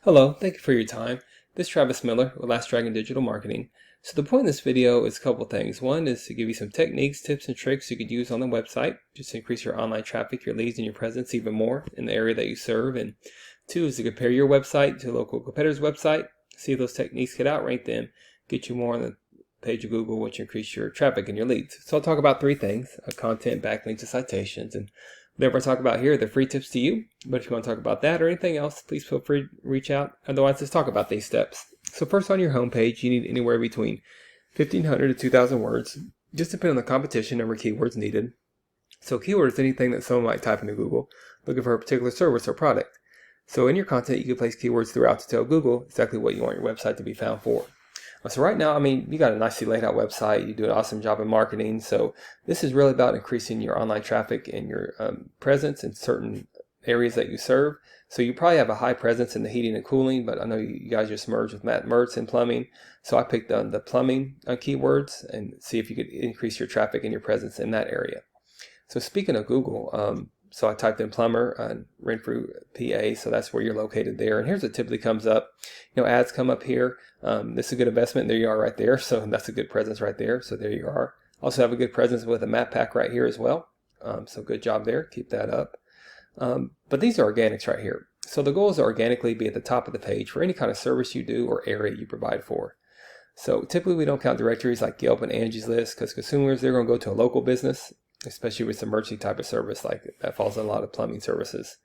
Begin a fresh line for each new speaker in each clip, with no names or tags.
Hello, thank you for your time. This is Travis Miller with Last Dragon Digital Marketing. So the point of this video is a couple things. One is to give you some techniques, tips, and tricks you could use on the website just to increase your online traffic, your leads, and your presence even more in the area that you serve. And two is to compare your website to a local competitor's website, see if those techniques could outrank them, get you more on the page of Google, which increase your traffic and your leads. So I'll talk about three things: content, backlinks, and citations. And whatever I talk about here, they're free tips to you. But if you want to talk about that or anything else, please feel free to reach out. Otherwise, let's talk about these steps. So first, on your homepage, you need anywhere between 1,500 to 2,000 words, just depending on the competition, number of keywords needed. So keyword is anything that someone might type into Google looking for a particular service or product. So in your content, you can place keywords throughout to tell Google exactly what you want your website to be found for. So right now, you got a nicely laid out website. You do an awesome job in marketing. So this is really about increasing your online traffic and your presence in certain areas that you serve. So you probably have a high presence in the heating and cooling, but I know you guys just merged with Mertz in plumbing. So I picked the plumbing keywords and see if you could increase your traffic and your presence in that area. So speaking of Google, so I typed in plumber and renfrew PA, so that's where you're located there. And here's what typically comes up. Ads come up here. This is a good investment. There you are right there. So that's a good presence right there. So there you are. Also have a good presence with a map pack right here as well. So good job there. Keep that up. But these are organics right here. So the goal is to organically be at the top of the page for any kind of service you do or area you provide for. So typically we don't count directories like Yelp and Angie's List because consumers, they're going to go to a local business, especially with some emergency type of service like that falls in a lot of plumbing services.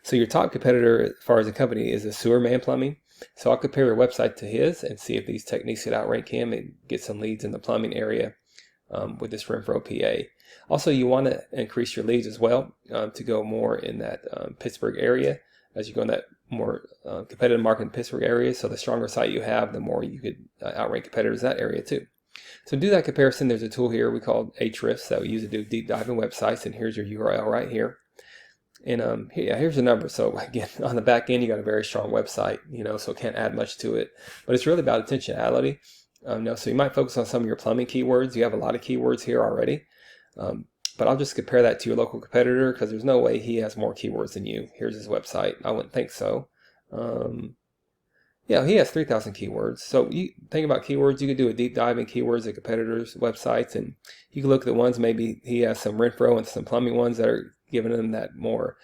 So your top competitor as far as a company is a SewerMan plumbing. So I'll compare your website to his and see if these techniques could outrank him and get some leads in the plumbing area with this renfrew PA. Also, you want to increase your leads as well to go more in that Pittsburgh area as you go in that more competitive market in Pittsburgh area. So the stronger site you have, the more you could outrank competitors in that area too. So to do that comparison, there's a tool here we call Ahrefs that we use to do deep dive in websites, and here's your URL right here. And here's the number. So again, on the back end, you got a very strong website, so can't add much to it. But it's really about intentionality. So you might focus on some of your plumbing keywords. You have a lot of keywords here already. But I'll just compare that to your local competitor because there's no way he has more keywords than you. Here's his website. I wouldn't think so. Yeah, he has 3,000 keywords. So you think about keywords, you could do a deep dive in keywords at competitors' websites, and you can look at the ones, maybe he has some renfrew and some plumbing ones that are giving him that more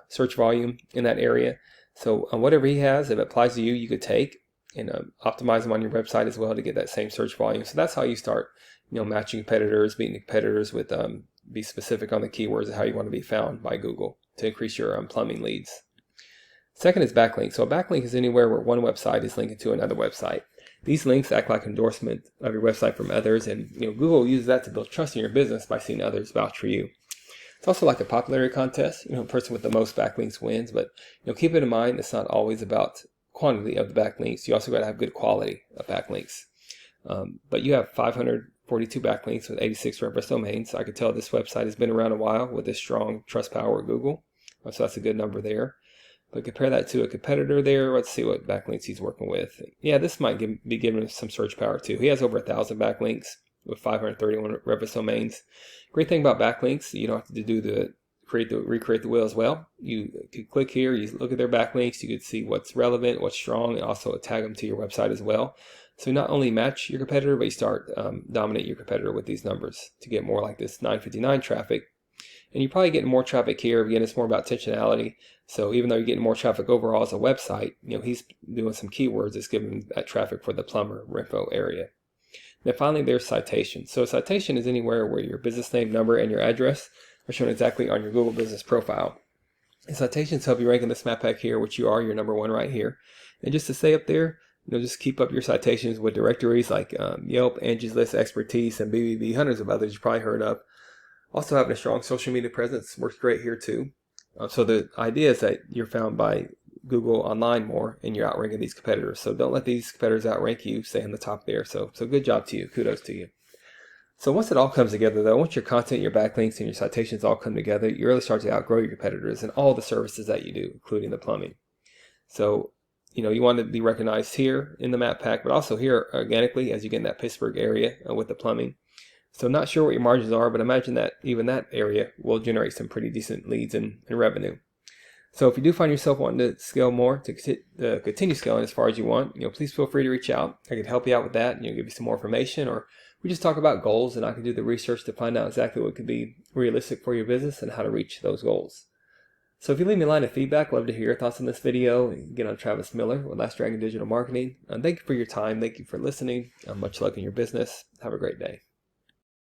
search volume in that area. So whatever he has, if it applies to you, you could take and optimize them on your website as well to get that same search volume. So that's how you start, matching competitors, beating competitors with, be specific on the keywords and how you want to be found by Google to increase your plumbing leads. Second is backlink. So a backlink is anywhere where one website is linking to another website. These links act like endorsement of your website from others, and Google uses that to build trust in your business by seeing others vouch for you. It's also like a popularity contest. The person with the most backlinks wins, but keep it in mind it's not always about quantity of the backlinks. You also got to have good quality of backlinks. But you have 542 backlinks with 86 reference domains. So I could tell this website has been around a while with this strong trust power at Google. So that's a good number there. But compare that to a competitor there. Let's see what backlinks he's working with. Yeah, this might be giving him some search power too. He has over 1,000 backlinks with 531 reference domains. Great thing about backlinks, you don't have to do recreate the wheel as well. You could click here, you look at their backlinks, you could see what's relevant, what's strong, and also tag them to your website as well. So not only match your competitor, but you start dominate your competitor with these numbers to get more like this 959 traffic. And you're probably getting more traffic here. Again, it's more about intentionality. So even though you're getting more traffic overall as a website, he's doing some keywords that's giving that traffic for the plumber renfrew area. Then finally, there's citation. So a citation is anywhere where your business name, number, and your address are shown exactly on your Google business profile. And citations help you rank in this map pack here, which you are, your number one right here. And just to stay up there, just keep up your citations with directories like Yelp, Angie's List, Expertise, and BBB, hundreds of others you probably heard of. Also having a strong social media presence works great here too. So the idea is that you're found by Google online more and you're outranking these competitors. So don't let these competitors outrank you, stay on the top there. So good job to you. Kudos to you. So once it all comes together though, once your content, your backlinks, and your citations all come together, you really start to outgrow your competitors in all the services that you do, including the plumbing. So, you want to be recognized here in the map pack, but also here organically as you get in that Pittsburgh area with the plumbing. So not sure what your margins are, but imagine that even that area will generate some pretty decent leads and revenue. So if you do find yourself wanting to scale more, to continue scaling as far as you want, please feel free to reach out. I can help you out with that, give you some more information, or we just talk about goals and I can do the research to find out exactly what could be realistic for your business and how to reach those goals. So if you leave me a line of feedback, I'd love to hear your thoughts on this video. Again, I'm Travis Miller with Last Dragon Digital Marketing. Thank you for your time. Thank you for listening. Much luck in your business. Have a great day.